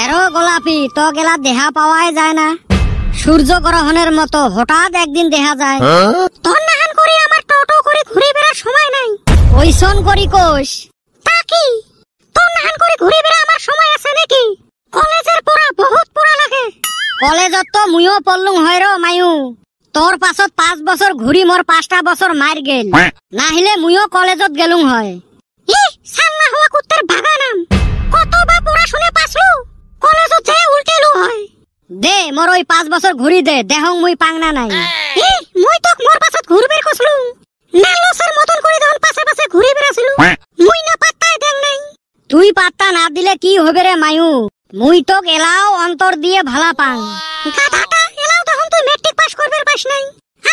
এরো গোলাপি তো গেলা দেহা পাওয়াই যায় না, সূর্য গ্রহণের মতো হঠাৎ একদিন দেখা যায়। তোর নাহান করি আমার টোটো করে ঘুরে বেড়ার সময় নাই। ওইসন করি কোষ তা কি তোর নাহান করে ঘুরে বেড়া আমার সময় আছে নাকি? কলেজের পড়া বহুত পড়া লাগে। কলেজত তো মুইও পড়লুম হয় র মায়ু, তোর পাছত 5 বছর ঘুরি মোর 5টা বছর মার গেল, নাহিলে মুইও কলেজত গেলুম হয়। ই সান্না হওয়া কুত্তার ভাগা নাম, কতবা পড়াশোনা পাসলু কলেজত যায় উল্টেলু হয়। দে মোর ওই 5 বছর ঘুরি দে, দেহং মুই পাংনা নাই। ই মুই তো মোর পাছত ঘুরবের কসলু নালসের মতন করে দন পাশে পাশে ঘুরি বেড়াছিলু, মুই না পাত্তাই দেং নাই। তুই পাত্তা না দিলে কি হবে রে মায়ু, মুই তো এলাও অন্তর দিয়ে ভালা পাং। গাধাটা এলাও তখন তুই ম্যাট্রিক পাস করবে পাস নাই,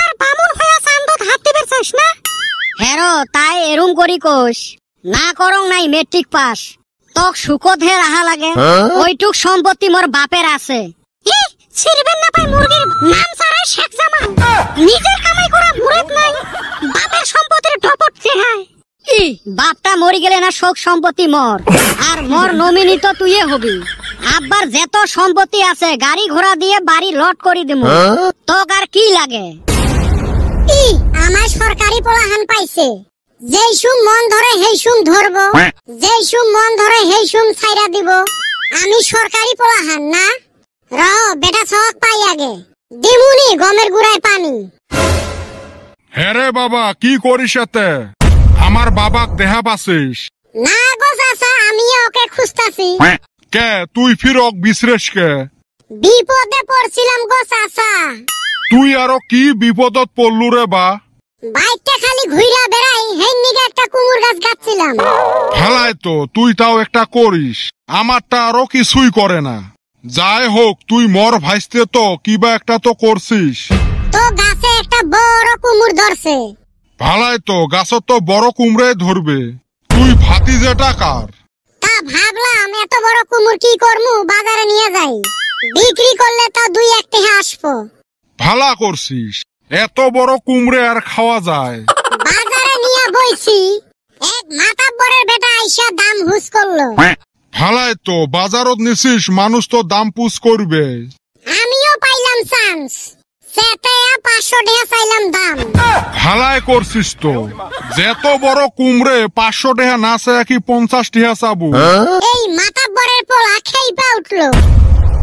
আর বামুন হইয়া চান্দত হাত দিবে চাস না। হেরো তাই এরুম করি কোষ না করং নাই ম্যাট্রিক পাস, তক সুকত হে রাহা লাগে। ওইটুক সম্পত্তি মোর বাপের আছে। ই ছিড়বেন না পাই মুরগির নাম সারাই শেখ জামাল, নিজের কামাই করা মুরত নাই, বাপের সম্পত্তির ঢপট চেহায়। ই বাপটা মরি গেলে না শোক সম্পত্তি মোর, আর মোর নমিনি তো তুইয়ে হবি। আব্বার যত সম্পত্তি আছে গাড়ি ঘোড়া দিয়ে বাড়ি লট করি দিমু, তোক আর কি লাগে? ই আমার সরকারি পোলাহান পাইছে, যেই সুম মন ধরে হেই সুম ধরবো, যেই সুম মন ধরে হেই সুম ছাইরা দিব। আমি সরকারি পোলাহান না র বেটা সক পাই আগে দিমুনি গমের গুড়ায় পানি। হ্যাঁ রে বাবা, কি করিস এতে? আমার বাবাক দেহা পাছিস? না গো চাচা, আমি ওকে খুঁজতাছি। কে তুই ফিরক বিছরেস কে? বিপদে পড়ছিলাম গো চাচা। তুই আরো কি বিপদত পড়লু রে বা? বাইকটা খালি ঘুইরা বেড়াই, হেন নিগে একটা কুমুর গাছ গাচ্ছিলাম। ভালাই তো, তুই তাও একটা করিস, আমারটা আরো কিছুই করে না। যাই হোক, তুই মর ভাইস্তে তো কিবা একটা তো করছিস। তো গাছে একটা বড় কুমুর ধরছে। ভালাই তো, গাছত তো বড় কুমড়ে ধরবে। তুই ভাতি যে টাকার, তা ভাবলাম এত বড় কুমুর কি করমু, বাজারে নিয়ে যাই, বিক্রি করলে তো 2-1 টাকা আসবো। ভালা করছিস, এত বড় কুমড়ে আর খাওয়া যায়? বাজারে নিয়ে বইছি, এক মাতাব্বরের বেটা আইসা দাম হুস করলো। ভালাই তো, বাজারত নিছিস, মানুষ তো দাম পুষ করবে। আমিও পাইলাম চান্স, সেতে 500 টাকা চাইলাম দাম। ভালাই করছিস তো, যেত বড় কুমড়ে 500 টাকা না চায় কি 50 টাকা চাবো? এই মাতাব্বরের পোলা খেইপা উঠলো।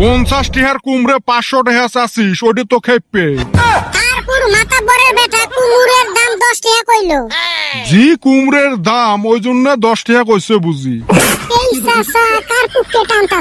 50 টাকার কুমড়ে 500 টাকা চাচ্ছিস, ওটি তো খেপে। তারপর মাতাব্বরের বেটা কুমুরের দাম 10 টাকা কইলো। জি কুমড়ের দাম ওই জন্য 10 টাকা কইছে বুঝি। এই চাচা কার পুকে টানতা